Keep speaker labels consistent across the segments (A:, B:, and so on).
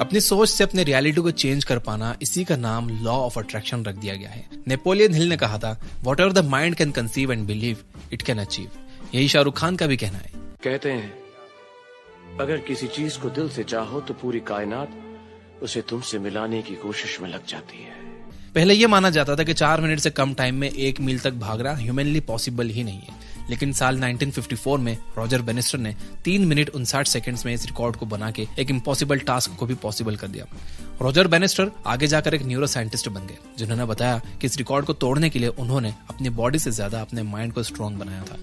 A: अपनी सोच से अपने रियलिटी को चेंज कर पाना, इसी का नाम लॉ ऑफ अट्रैक्शन रख दिया गया है। नेपोलियन हिल ने कहा था, what ever the mind can conceive and believe it can achieve. यही शाहरुख खान का भी कहना है।
B: कहते हैं अगर किसी चीज को दिल से चाहो तो पूरी कायनात उसे तुमसे मिलाने की कोशिश में लग जाती है।
A: पहले यह माना जाता था कि 4 मिनट से कम टाइम में 1 मील तक भागना ह्यूमनली पॉसिबल ही नहीं है, लेकिन साल 1954 में रॉजर बेनिस्टर ने 3 मिनट 59 सेकंड्स में इस रिकॉर्ड को बना के एक इम्पॉसिबल टास्क को भी पॉसिबल कर दिया। रॉजर बेनिस्टर आगे जाकर एक न्यूरो साइंटिस्ट बन गए, जिन्होंने बताया कि इस रिकॉर्ड को तोड़ने के लिए उन्होंने अपनी बॉडी से ज्यादा अपने माइंड को स्ट्रॉन्ग बनाया था।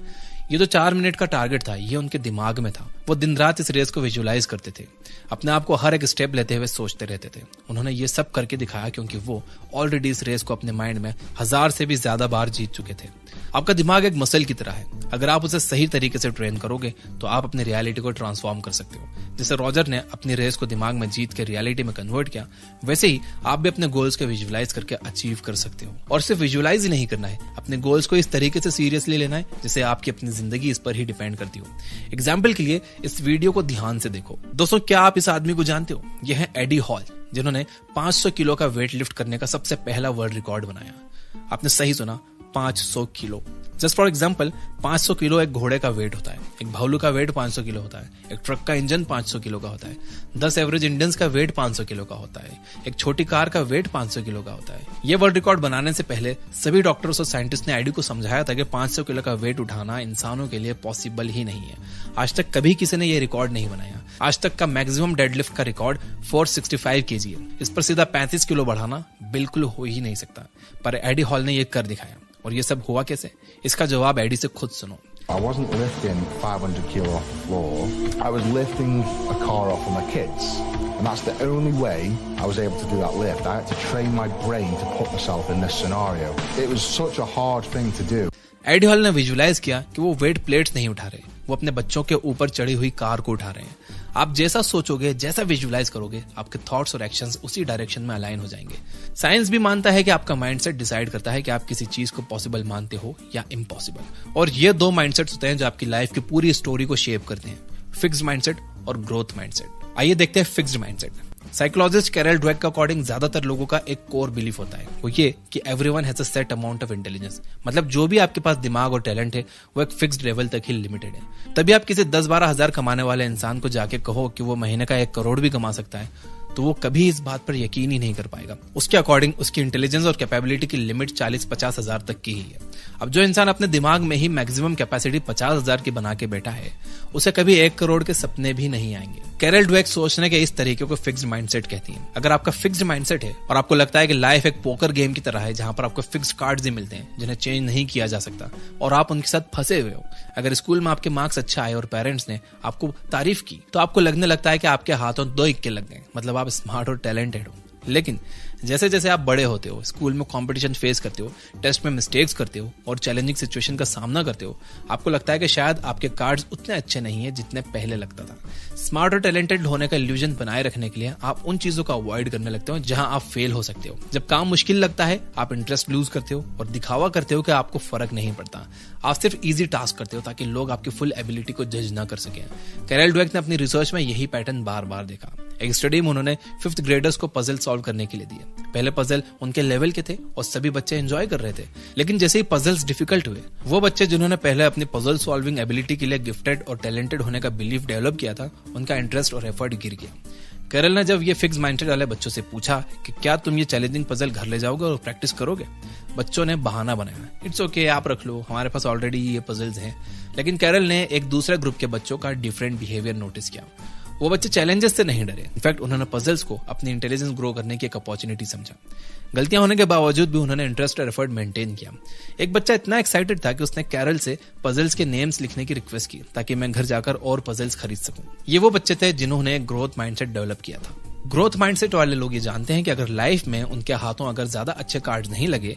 A: ये जो 4 मिनट का टारगेट था, ये उनके दिमाग में था। वो दिन रात इस रेस को विजुअलाइज करते थे, अपने आप को हर एक स्टेप लेते हुए सोचते रहते थे। उन्होंने ये सब करके दिखाया क्योंकि वो ऑलरेडी इस रेस को अपने माइंड में 1000 से भी ज्यादा बार जीत चुके थे। आपका दिमाग एक मसल की तरह है, अगर आप उसे सही तरीके से ट्रेन करोगे तो आप अपनी रियलिटी को ट्रांसफॉर्म कर सकते हो। जैसे रॉजर ने अपनी रेस को दिमाग में जीत के रियलिटी में कन्वर्ट किया, वैसे ही आप भी अपने गोल्स को विजुअलाइज करके अचीव कर सकते हो। और सिर्फ विजुअलाइज ही नहीं करना है, अपने गोल्स को इस तरीके से सीरियसली लेना है जैसे आपकी अपनी जिंदगी इस पर ही डिपेंड करती हो। एग्जाम्पल के लिए इस वीडियो को ध्यान से देखो। दोस्तों, क्या आप इस आदमी को जानते हो? यह है एडी हॉल, जिन्होंने 500 किलो का वेट लिफ्ट करने का सबसे पहला वर्ल्ड रिकॉर्ड बनाया। आपने सही सुना, 500 kilo. Just for example, 500 kilo एक घोड़े का वेट होता है, एक भालू का वेट 500 किलो होता है, एक ट्रक का इंजन 500 किलो का होता है, 10 एवरेज इंडियंस का वेट 500 किलो का होता है, एक छोटी कार का वेट 500 किलो का होता है। ये वर्ल्ड रिकॉर्ड बनाने से पहले सभी डॉक्टर्स और साइंटिस्ट ने एडी को समझाया था कि 500 किलो का वेट उठाना इंसानों के लिए पॉसिबल ही नहीं है। आज तक कभी किसी ने यह रिकॉर्ड नहीं बनाया। आज तक का मैक्सिमम डेडलिफ्ट का रिकॉर्ड 465 kg है। इस पर सीधा 35 किलो बढ़ाना बिल्कुल हो ही नहीं सकता, पर एडी हॉल ने यह कर दिखाया। और ये सब हुआ कैसे? इसका जवाब एडी से खुद सुनो।
C: I wasn't lifting 500 kilo off the floor. I was lifting a car off of my kids. And that's the only way I was able to do that lift. I had to train my brain to put myself in this scenario. It was such a hard thing to do.
A: Eddie Hall ने visualise किया कि वो weight plates नहीं उठा रहे, वो अपने बच्चों के ऊपर चढ़ी हुई कार को उठा रहे हैं। आप जैसा सोचोगे, जैसा विजुअलाइज करोगे, आपके थॉट्स और एक्शंस उसी डायरेक्शन में अलाइन हो जाएंगे। साइंस भी मानता है कि आपका माइंडसेट डिसाइड करता है कि आप किसी चीज को पॉसिबल मानते हो या इम्पॉसिबल। और ये 2 माइंडसेट्स होते हैं जो आपकी लाइफ की पूरी स्टोरी को शेप करते हैं, फिक्स्ड माइंडसेट और ग्रोथ माइंडसेट। आइए देखते हैं fixed mindset. Psychologist Carol Dweck के अकॉर्डिंग ज्यादातर लोगों का एक कोर बिलीफ होता है, वो ये कि everyone has a set amount of intelligence. मतलब जो भी आपके पास दिमाग और टैलेंट है वो एक फिक्स्ड लेवल तक ही लिमिटेड है। तभी आप किसी 10-12 हजार कमाने वाले इंसान को जाके कहो कि वो महीने का 1 करोड़ भी कमा सकता है, तो वो कभी इस बात पर यकीन ही नहीं कर पाएगा। उसके अकॉर्डिंग उसकी इंटेलिजेंस और कैपेबिलिटी की लिमिट 40-50 हजार तक की ही है। अब जो इंसान अपने दिमाग में ही मैक्सिमम कैपेसिटी 50 हजार की बना के बैठा है, उसे कभी 1 करोड़ के सपने भी नहीं आएंगे। कैरल ड्वेक सोचने के इस तरीके को फिक्स्ड माइंडसेट कहती है। अगर आपका फिक्स्ड माइंडसेट है और आपको लगता है कि लाइफ एक पोकर गेम की तरह है जहां पर आपको फिक्स्ड कार्ड्स ही मिलते हैं जिन्हें चेंज नहीं किया जा सकता और आप उनके साथ फंसे हुए हो, अगर स्कूल में आपके मार्क्स अच्छा आए और पेरेंट्स ने आपको तारीफ की तो आपको लगने लगता है कि आपके हाथों 2 इक्के लग गए, मतलब आप स्मार्ट और टैलेंटेड हो। लेकिन जैसे जैसे आप बड़े होते हो, स्कूल में कंपटीशन फेस करते हो, टेस्ट में मिस्टेक्स करते हो और चैलेंजिंग सिचुएशन का सामना करते हो, आपको लगता है कि शायद आपके कार्ड्स उतने अच्छे नहीं है जितने पहले लगता था। स्मार्ट और टैलेंटेड होने का इल्यूजन बनाए रखने के लिए आप उन चीजों का अवॉइड करने लगते हो जहां आप फेल हो सकते हो। जब काम मुश्किल लगता है आप इंटरेस्ट लूज करते हो और दिखावा करते हो कि आपको फर्क नहीं पड़ता। आप सिर्फ इजी टास्क करते हो ताकि लोग आपकी फुल एबिलिटी को जज ना कर सकें। कैरल ड्वेक ने अपनी रिसर्च में यही पैटर्न बार बार देखा। एक स्टडी में उन्होंने 5th ग्रेडर्स को पजल सॉल्व करने के लिए दिए। पहले पजल उनके लेवल के थे और सभी बच्चे एंजॉय कर रहे थे, लेकिन जैसे ही पजल्स डिफिकल्ट हुए, वो बच्चे जिन्होंने पहले अपनी पजल सॉल्विंग एबिलिटी के लिए गिफ्टेड और टैलेंटेड होने का बिलीफ डेवलप किया था, उनका इंटरेस्ट और एफर्ट गिर गया। कैरल ने जब ये फिक्स माइंडसेट वाले बच्चों से पूछा कि क्या तुम ये चैलेंजिंग पजल घर ले जाओगे और प्रैक्टिस करोगे, बच्चों ने बहाना बनाया, इट्स ओके, आप रख लो, हमारे पास ऑलरेडी ये पजल्स हैं। लेकिन कैरल ने एक दूसरे ग्रुप के बच्चों का डिफरेंट बिहेवियर नोटिस किया। वो बच्चे चैलेंजेस से नहीं डरे, इनफैक्ट उन्होंने पजल्स को अपनी इंटेलिजेंस ग्रो करने की एक अपॉर्चुनिटी समझा। गलतियां होने के बावजूद भी उन्होंने इंटरेस्ट और एफर्ट मेंटेन किया। एक बच्चा इतना एक्साइटेड था कि उसने कैरल से पजल्स के नेम्स लिखने की रिक्वेस्ट की ताकि मैं घर जाकर और पजल्स खरीद सकूं। ये वो बच्चे थे जिन्होंने ग्रोथ माइंडसेट डेवलप किया था। ग्रोथ माइंडसेट वाले लोग ये जानते हैं कि अगर लाइफ में उनके हाथों अगर ज्यादा अच्छे कार्ड नहीं लगे,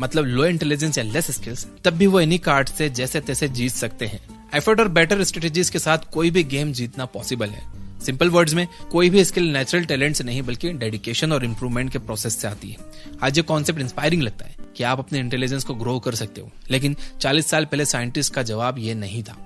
A: मतलब लो इंटेलिजेंस या लेस स्किल्स, तब भी वो इन्हीं कार्ड से जैसे तैसे जीत सकते हैं। एफर्ट और बेटर स्ट्रेटेजीज के साथ कोई भी गेम जीतना पॉसिबल है। सिंपल वर्ड्स में, कोई भी स्किल नेचुरल टैलेंट से नहीं बल्कि डेडिकेशन और इंप्रूवमेंट के प्रोसेस से आती है। आज ये कॉन्सेप्ट इंस्पायरिंग लगता है कि आप अपने इंटेलिजेंस को ग्रो कर सकते हो, लेकिन 40 साल पहले साइंटिस्ट का जवाब ये नहीं था।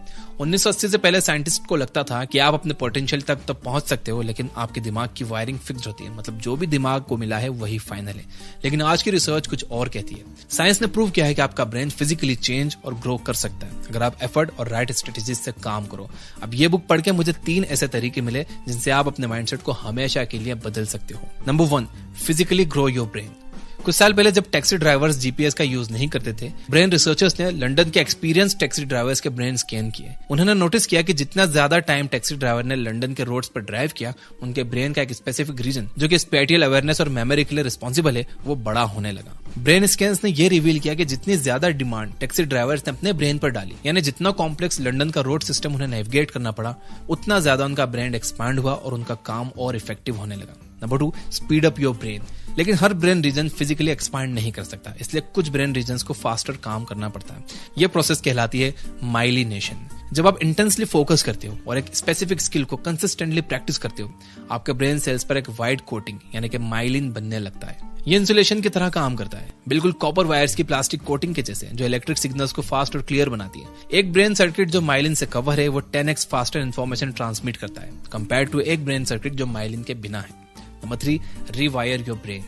A: 1980 से पहले साइंटिस्ट को लगता था कि आप अपने पोटेंशियल तक तो पहुंच सकते हो, लेकिन आपके दिमाग की वायरिंग फिक्स्ड होती है, मतलब जो भी दिमाग को मिला है वही फाइनल है। लेकिन आज की रिसर्च कुछ और कहती है। साइंस ने प्रूव किया है कि आपका ब्रेन फिजिकली चेंज और ग्रो कर सकता है अगर आप एफर्ट और राइट स्ट्रेटेजीज से काम करो। अब ये बुक पढ़ के मुझे 3 ऐसे तरीके मिले जिनसे आप अपने माइंडसेट को हमेशा के लिए बदल सकते हो। Number 1, physically grow your brain. कुछ साल पहले जब टैक्सी ड्राइवर्स जीपीएस का यूज नहीं करते थे, ब्रेन रिसर्चर्स ने लंदन के एक्सपीरियंस टैक्सी ड्राइवर्स के ब्रेन स्कैन किए। उन्होंने नोटिस किया कि जितना ज्यादा टाइम टैक्सी ड्राइवर ने लंदन के रोड्स पर ड्राइव किया, उनके ब्रेन का एक स्पेसिफिक रीजन जो कि स्पैटियल अवेयरनेस और मेमोरी के लिए रिस्पॉन्सिबल है, वो बड़ा होने लगा। ब्रेन स्कैन्स ने यह रिवील किया कि जितनी ज्यादा डिमांड टैक्सी ड्राइवर्स ने अपने ब्रेन पर डाली, यानी जितना कॉम्प्लेक्स लंदन का रोड सिस्टम उन्हें नेविगेट करना पड़ा, उतना ज्यादा उनका ब्रेन एक्सपांड हुआ और उनका काम और इफेक्टिव होने लगा। Number 2, speed up your brain. लेकिन हर ब्रेन रीजन फिजिकली एक्सपांड नहीं कर सकता, इसलिए कुछ ब्रेन रीजन्स को फास्टर काम करना पड़ता है। यह प्रोसेस कहलाती है माइलिनेशन। जब आप इंटेंसली फोकस करते हो और एक स्पेसिफिक स्किल को कंसिस्टेंटली प्रैक्टिस करते हो, आपके ब्रेन सेल्स पर एक वाइट कोटिंग यानी कि माइलिन बनने लगता है। ये इंसुलेशन की तरह काम करता है, बिल्कुल कॉपर वायर्स की प्लास्टिक कोटिंग के जैसे, जो इलेक्ट्रिक सिग्नल्स को फास्ट और क्लियर बनाती है। एक ब्रेन सर्किट जो माइलिन से कवर है, वो 10x फास्टर इन्फॉर्मेशन ट्रांसमिट करता है कंपेयर टू एक ब्रेन सर्किट जो माइलिन के बिना है। Number 3, rewire your brain.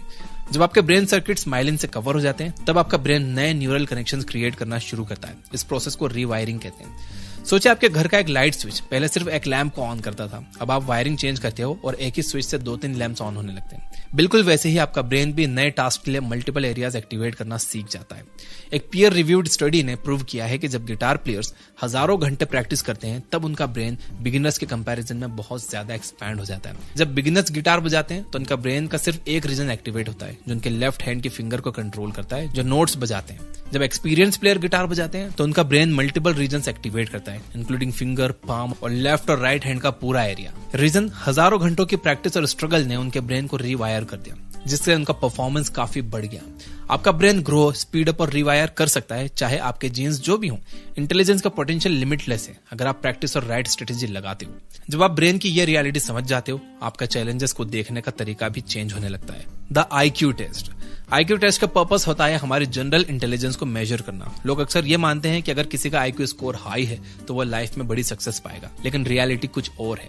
A: जब आपके ब्रेन सर्किट्स माइलिन से कवर हो जाते हैं, तब आपका ब्रेन नए न्यूरल कनेक्शंस क्रिएट करना शुरू करता है। इस प्रोसेस को रिवायरिंग कहते हैं। सोचिए आपके घर का एक लाइट स्विच पहले सिर्फ एक लैंप को ऑन करता था, अब आप वायरिंग चेंज करते हो और एक ही स्विच से 2-3 लैंप्स ऑन होने लगते हैं। बिल्कुल वैसे ही आपका ब्रेन भी नए टास्क के लिए मल्टीपल एरियाज एक्टिवेट करना सीख जाता है। एक पीयर रिव्यूड स्टडी ने प्रूव किया है कि जब गिटार प्लेयर्स हजारों घंटे प्रैक्टिस करते हैं, तब उनका ब्रेन बिगिनर्स के कंपैरिजन में बहुत ज्यादा एक्सपैंड हो जाता है। जब बिगिनर्स गिटार बजाते हैं तो उनका ब्रेन का सिर्फ एक रीजन एक्टिवेट होता है, जो उनके लेफ्ट हैंड की फिंगर को कंट्रोल करता है, जो नोट्स बजाते हैं। जब एक्सपीरियंस प्लेयर गिटार बजाते हैं तो उनका ब्रेन मल्टीपल रीजन्स एक्टिवेट करता है, इंक्लूडिंग फिंगर, पाम और लेफ्ट और राइट हैंड का पूरा एरिया। रीजन हजारों घंटों की प्रैक्टिस और स्ट्रगल ने उनके ब्रेन को रिवायर कर दिया, जिससे उनका परफॉर्मेंस काफी बढ़ गया। आपका ब्रेन ग्रो, स्पीड अप और रिवायर कर सकता है, चाहे आपके जीन्स जो भी हों। इंटेलिजेंस का पोटेंशियल लिमिटलेस है अगर आप प्रैक्टिस और राइट स्ट्रेटेजी लगाते हो। जब आप ब्रेन की ये रियलिटी समझ जाते हो, आपका चैलेंजेस को देखने का तरीका भी चेंज होने लगता है। The IQ test. IQ test का पर्पस होता है हमारी जनरल इंटेलिजेंस को मेजर करना। लोग अक्सर ये मानते हैं कि अगर किसी का IQ स्कोर हाई है तो वह लाइफ में बड़ी सक्सेस पाएगा, लेकिन रियलिटी कुछ और है।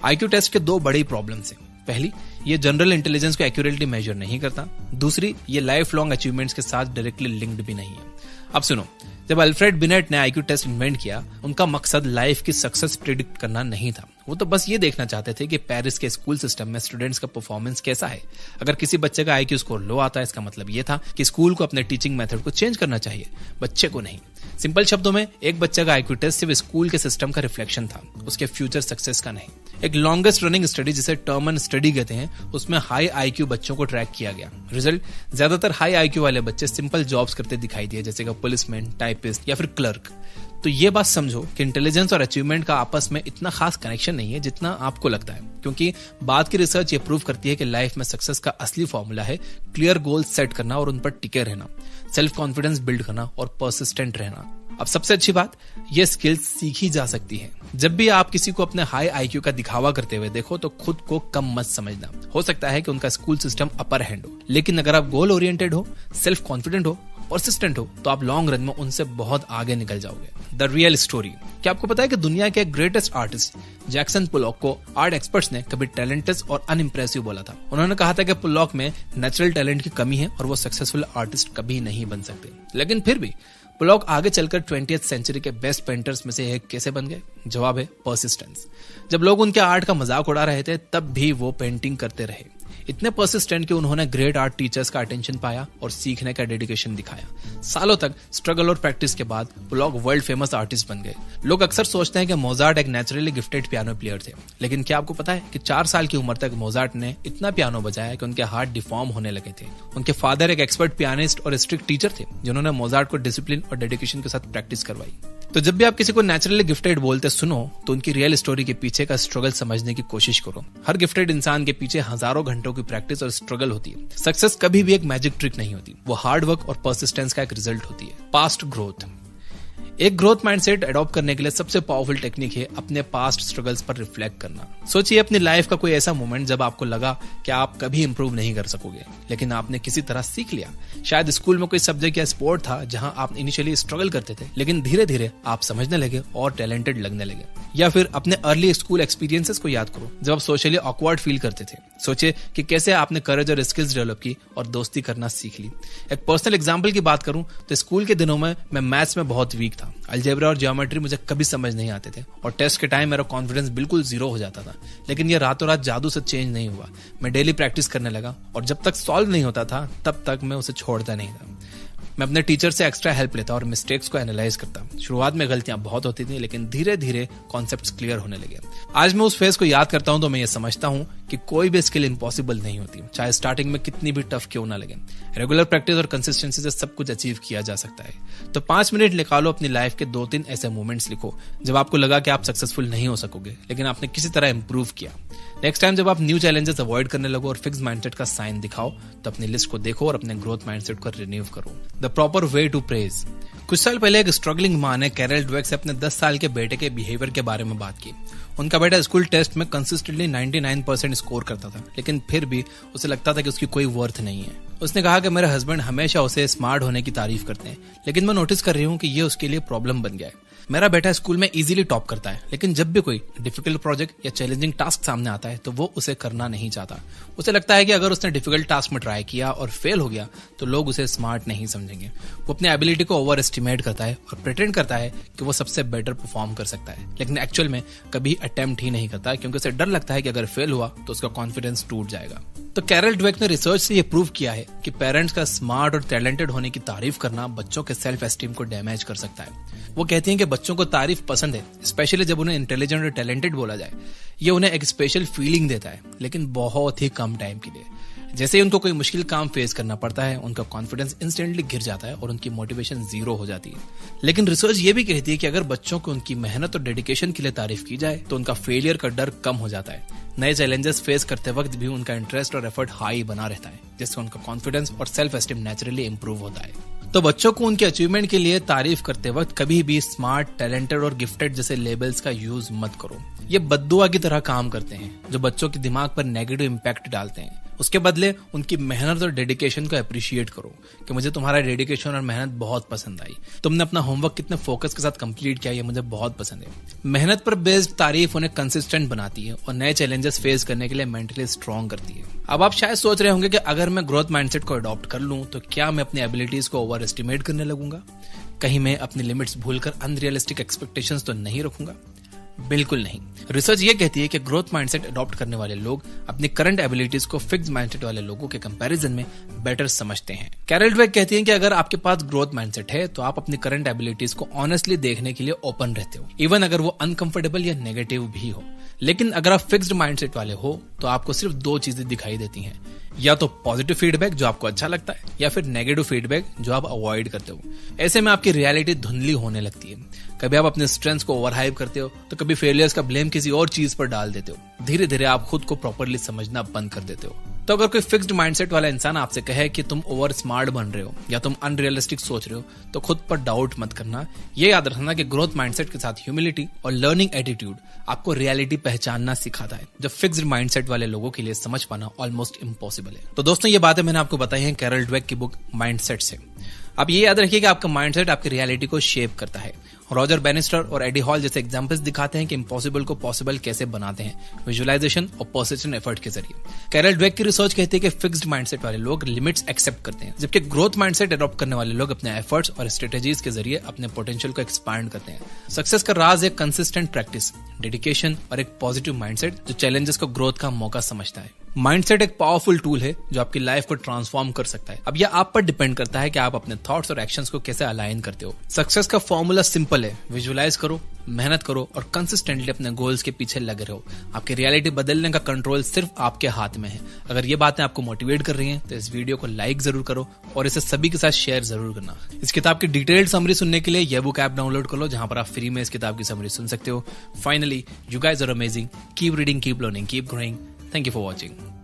A: IQ टेस्ट के 2 बड़ी प्रॉब्लम्स हैं। पहली, ये जनरल इंटेलिजेंस को एक्यूरेटली मेजर नहीं करता। दूसरी, ये लाइफ लॉन्ग अचीवमेंट्स के साथ डायरेक्टली लिंक्ड भी नहीं है। अब सुनो, जब अल्फ्रेड बिनेट ने IQ टेस्ट इन्वेंट किया, उनका मकसद लाइफ की सक्सेस प्रिडिक्ट करना नहीं था। वो तो बस ये देखना चाहते थे कि पेरिस के स्कूल सिस्टम में स्टूडेंट्स का परफॉर्मेंस कैसा है। अगर किसी बच्चे का IQ स्कोर लो आता है, इसका मतलब ये था कि स्कूल को अपने टीचिंग मेथड को चेंज करना चाहिए, बच्चे को नहीं। सिंपल शब्दों में, एक बच्चे का IQ टेस्ट सिर्फ स्कूल के सिस्टम का रिफ्लेक्शन था, उसके फ्यूचर सक्सेस का नहीं। एक लॉन्गेस्ट रनिंग स्टडी जिसे टर्मन स्टडी कहते हैं, उसमें हाई IQ बच्चों को ट्रैक किया गया। रिजल्ट, ज्यादातर हाई IQ वाले बच्चे सिंपल जॉब्स करते दिखाई दिए, जैसे कि पुलिसमैन, टाइपिस्ट या फिर क्लर्क। तो ये बात समझो कि इंटेलिजेंस और अचीवमेंट का आपस में इतना खास कनेक्शन नहीं है जितना आपको लगता है, क्योंकि बाद की रिसर्च ये प्रूव करती है कि लाइफ में सक्सेस का असली फॉर्मूला है क्लियर गोल सेट करना और उन पर टिके रहना, सेल्फ कॉन्फिडेंस बिल्ड करना और परसिस्टेंट रहना। अब सबसे अच्छी बात, ये स्किल्स सीखी जा सकती है। जब भी आप किसी को अपने हाई IQ का दिखावा करते हुए देखो तो खुद को कम मत समझना। हो सकता है कि उनका स्कूल सिस्टम अपर हैंड हो, लेकिन अगर आप गोल ओरिएंटेड हो, सेल्फ कॉन्फिडेंट हो, परसिस्टेंट हो, तो आप लॉन्ग रन में उनसे बहुत आगे निकल जाओगे। The real story. क्या आपको पता है कि दुनिया के ग्रेटेस्ट आर्टिस्ट जैक्सन पुलॉक को आर्ट एक्सपर्ट्स ने कभी टैलेंटलेस और अनइम्प्रेसिव बोला था। उन्होंने कहा था कि पुलॉक में नेचुरल टैलेंट की कमी है और वो सक्सेसफुल आर्टिस्ट कभी नहीं बन सकते। लेकिन फिर भी पुलॉक आगे चलकर 20th सेंचुरी के बेस्ट पेंटर्स में से एक कैसे बन गए? जवाब है परसिस्टेंस। जब लोग उनके आर्ट का मजाक उड़ा रहे थे, तब भी वो पेंटिंग करते रहे। इतने परसिस्टेंट कि उन्होंने ग्रेट आर्ट टीचर्स का अटेंशन पाया और सीखने का डेडिकेशन दिखाया। सालों तक स्ट्रगल और प्रैक्टिस के बाद पुलॉक वर्ल्ड फेमस आर्टिस्ट बन गए। लोग अक्सर सोचते हैं कि मोजार्ट एक नेचुरली गिफ्टेड पियानो प्लेयर थे, लेकिन क्या आपको पता है कि 4 साल की उम्र तक मोजार्ट ने इतना पियानो बजाया कि उनके हाथ डिफॉर्म होने लगे थे। उनके फादर एक एक्सपर्ट पियानिस्ट और स्ट्रिक्ट टीचर थे, जिन्होंने मोजार्ट को डिसिप्लिन और डेडिकेशन के साथ प्रैक्टिस करवाई। तो जब भी आप किसी को नेचुरली गिफ्टेड बोलते सुनो, तो उनकी रियल स्टोरी के पीछे का स्ट्रगल समझने की कोशिश करो। हर गिफ्टेड इंसान के पीछे हजारों घंटों की प्रैक्टिस और स्ट्रगल होती है। सक्सेस कभी भी एक मैजिक ट्रिक नहीं होती, वो हार्ड वर्क और परसिस्टेंस का एक रिजल्ट होती है। Past growth. एक ग्रोथ माइंडसेट अडॉप्ट करने के लिए सबसे पावरफुल टेक्निक है अपने पास्ट स्ट्रगल्स पर रिफ्लेक्ट करना। सोचिए अपनी लाइफ का कोई ऐसा मोमेंट जब आपको लगा कि आप कभी इंप्रूव नहीं कर सकोगे, लेकिन आपने किसी तरह सीख लिया। शायद स्कूल में कोई सब्जेक्ट या स्पोर्ट था जहां आप इनिशियली स्ट्रगल करते थे, लेकिन धीरे धीरे आप समझने लगे और टैलेंटेड लगने लगे। या फिर अपने अर्ली स्कूल एक्सपीरियंसेस को याद करो जब आप सोशली ऑकवर्ड फील करते थे। सोचिए कि कैसे आपने करेज और स्किल्स डेवलप की और दोस्ती करना सीख ली। एक पर्सनल एग्जांपल की बात करूं तो स्कूल के दिनों में मैं मैथ्स में बहुत वीक था। अलजेब्रा और ज्योमेट्री मुझे कभी समझ नहीं आते थे और टेस्ट के टाइम मेरा कॉन्फिडेंस बिल्कुल जीरो हो जाता था। लेकिन ये रातों रात जादू से चेंज नहीं हुआ। मैं डेली प्रैक्टिस करने लगा और जब तक सॉल्व नहीं होता था तब तक मैं उसे छोड़ता नहीं था। मैं अपने टीचर से एक्स्ट्रा हेल्प लेता और मिस्टेक्स को एनालाइज करता। शुरुआत में गलतियां बहुत होती थी, लेकिन धीरे धीरे कॉन्सेप्ट्स क्लियर होने लगे। आज मैं उस फेज को याद करता हूं तो मैं ये समझता हूं कि कोई भी स्किल इम्पॉसिबल नहीं होती, चाहे स्टार्टिंग में कितनी भी टफ क्यों ना लगे। रेगुलर प्रैक्टिस और कंसिस्टेंसी से सब कुछ अचीव किया जा सकता है। तो 5 मिनट निकालो, अपनी लाइफ के 2-3 ऐसे मोमेंट्स लिखो जब आपको लगा कि आप सक्सेसफुल नहीं हो सकोगे, लेकिन आपने किसी तरह इंप्रूव किया। नेक्स्ट टाइम जब आप न्यू चैलेंजेस अवॉइड करने लगो और फिक्स माइंडसेट का साइन दिखाओ, तो अपनी लिस्ट को देखो और अपने ग्रोथ माइंडसेट को रिन्यू करो। The proper way to praise. कुछ साल पहले एक स्ट्रगलिंग मां ने कैरल ड्वेक से अपने 10 साल के बेटे के बिहेवियर के बारे में बात की। उनका बेटा स्कूल टेस्ट में कंसिस्टेंटली 99% स्कोर करता था, लेकिन फिर भी उसे लगता था कि उसकी कोई वर्थ नहीं है। उसने कहा कि मेरे हस्बैंड हमेशा उसे स्मार्ट होने की तारीफ करते हैं, लेकिन मैं नोटिस कर रही हूँ कि ये उसके लिए प्रॉब्लम बन गया है। मेरा बेटा स्कूल में इजीली टॉप करता है, लेकिन जब भी कोई डिफिकल्ट प्रोजेक्ट या चैलेंजिंग टास्क सामने आता है तो वो उसे करना नहीं चाहता। उसे लगता है कि अगर उसने डिफिकल्ट टास्क में ट्राई किया और फेल हो गया तो लोग उसे स्मार्ट नहीं समझेंगे। वो अपनी एबिलिटी को ओवर एस्टिमेट करता है और प्रिटेंड करता है कि वो सबसे बेटर परफॉर्म कर सकता है, लेकिन एक्चुअल में कभी अटेम्प्ट ही नहीं करता, क्योंकि उसे डर लगता है कि अगर फेल हुआ तो उसका कॉन्फिडेंस टूट जाएगा। तो कैरल ड्वेक ने रिसर्च से ये प्रूव किया है कि पेरेंट्स का स्मार्ट और टैलेंटेड होने की तारीफ करना बच्चों के सेल्फ एस्टीम को डैमेज कर सकता है। वो कहती हैं कि बच्चों को तारीफ पसंद है, स्पेशली जब उन्हें इंटेलिजेंट और टैलेंटेड बोला जाए। ये उन्हें एक स्पेशल फीलिंग देता है, लेकिन बहुत ही कम टाइम के लिए। जैसे ही उनको कोई मुश्किल काम फेस करना पड़ता है, उनका कॉन्फिडेंस इंस्टेंटली गिर जाता है और उनकी मोटिवेशन जीरो हो जाती है। लेकिन रिसर्च ये भी कहती है कि अगर बच्चों को उनकी मेहनत और डेडिकेशन के लिए तारीफ की जाए तो उनका फेलियर का डर कम हो जाता है। नए चैलेंजेस फेस करते वक्त भी उनका इंटरेस्ट और एफर्ट हाई बना रहता है, जिससे उनका कॉन्फिडेंस और सेल्फ एस्टीम नेचुरली इंप्रूव होता है। तो बच्चों को उनके अचीवमेंट के लिए तारीफ करते वक्त कभी भी स्मार्ट, टैलेंटेड और गिफ्टेड जैसे लेबल्स का यूज मत करो। ये बद्दुआ की तरह काम करते हैं जो बच्चों के दिमाग पर नेगेटिव इंपैक्ट डालते हैं। उसके बदले उनकी मेहनत और डेडिकेशन को अप्रिशिएट करो कि मुझे तुम्हारा डेडिकेशन और मेहनत बहुत पसंद आई। तुमने अपना होमवर्क कितने फोकस के साथ कंप्लीट किया, ये मुझे बहुत पसंद है। मेहनत पर बेस्ड तारीफ उन्हें कंसिस्टेंट बनाती है और नए चैलेंजेस फेस करने के लिए मेंटली स्ट्रांग करती है। अब आप शायद सोच रहे होंगे कि अगर मैं ग्रोथ माइंडसेट को अडॉप्ट कर लूं तो क्या मैं अपनी एबिलिटीज को ओवर एस्टिमेट करने लगूंगा? कहीं मैं अपनी लिमिट्स भूलकर अनरियलिस्टिक एक्सपेक्टेशंस तो नहीं रखूंगा? बिल्कुल नहीं। रिसर्च ये कहती है कि ग्रोथ माइंडसेट अडॉप्ट करने वाले लोग अपनी करंट एबिलिटीज को फिक्स्ड माइंडसेट वाले लोगों के कंपैरिजन में बेटर समझते हैं। कैरल ड्वेक कहती हैं कि अगर आपके पास ग्रोथ माइंडसेट है तो आप अपनी करंट एबिलिटीज को ऑनेस्टली देखने के लिए ओपन रहते हो, इवन अगर वो अनकंफर्टेबल या नेगेटिव भी हो। लेकिन अगर आप फिक्स्ड माइंडसेट वाले हो तो आपको सिर्फ 2 चीजें दिखाई देती हैं, या तो पॉजिटिव फीडबैक जो आपको अच्छा लगता है, या फिर नेगेटिव फीडबैक जो आप अवॉइड करते हो। ऐसे में आपकी रियलिटी धुंधली होने लगती है। कभी आप अपने स्ट्रेंथ्स को ओवरहाइप करते हो तो कभी फेलियर्स का ब्लेम किसी और चीज पर डाल देते हो। धीरे धीरे आप खुद को प्रॉपरली समझना बंद कर देते हो। तो अगर कोई फिक्स्ड माइंडसेट वाला इंसान आपसे कहे कि तुम ओवर स्मार्ट बन रहे हो या तुम अनरियलिस्टिक सोच रहे हो, तो खुद पर डाउट मत करना। ये याद रखना कि ग्रोथ माइंडसेट के साथ ह्यूमिलिटी और लर्निंग एटीट्यूड आपको रियलिटी पहचानना सिखाता है, जब फिक्स्ड माइंडसेट वाले लोगों के लिए समझ पाना ऑलमोस्ट इम्पॉसिबल है। तो दोस्तों, ये बातें मैंने आपको बताई हैं कैरल ड्वेक की बुक माइंडसेट से। आप ये याद रखिए कि आपका माइंडसेट आपकी रियलिटी को शेप करता है। रॉजर बैनिस्टर और एडी हॉल जैसे एग्जांपल्स दिखाते हैं कि इम्पॉसिबल को पॉसिबल कैसे बनाते हैं, विजुअलाइजेशन और पर्सिस्टेंट एफर्ट के जरिए। कैरल ड्वेक की रिसर्च कहती है कि फिक्स्ड माइंडसेट वाले लोग लिमिट्स एक्सेप्ट करते हैं, जबकि ग्रोथ माइंडसेट अडॉप्ट करने वाले लोग अपने एफर्ट्स और स्ट्रेटेजीज के जरिए अपने पोटेंशियल को एक्सपैंड करते हैं। सक्सेस का राज एक कंसिस्टेंट प्रैक्टिस, डेडिकेशन और एक पॉजिटिव माइंडसेट जो चैलेंजेस को ग्रोथ का मौका समझता है। माइंडसेट एक पावरफुल टूल है जो आपकी लाइफ को ट्रांसफॉर्म कर सकता है। अब यह आप पर डिपेंड करता है कि आप अपने थॉट्स और एक्शंस को कैसे अलाइन करते हो। सक्सेस का फॉर्मूला सिंपल है, विजुअलाइज करो, मेहनत करो और कंसिस्टेंटली अपने गोल्स के पीछे लगे रहो। आपकी रियलिटी बदलने का कंट्रोल सिर्फ आपके हाथ में है। अगर ये बातें आपको मोटिवेट कर रही हैं तो इस वीडियो को लाइक जरूर करो और इसे सभी के साथ शेयर जरूर करना। इस किताब की डिटेल्ड समरी सुनने के लिए ये बुक ऐप डाउनलोड कर लो, जहां पर आप फ्री में इस किताब की समरी सुन सकते हो। Finally, you guys are amazing. Keep reading, keep learning, keep growing. Thank you for watching.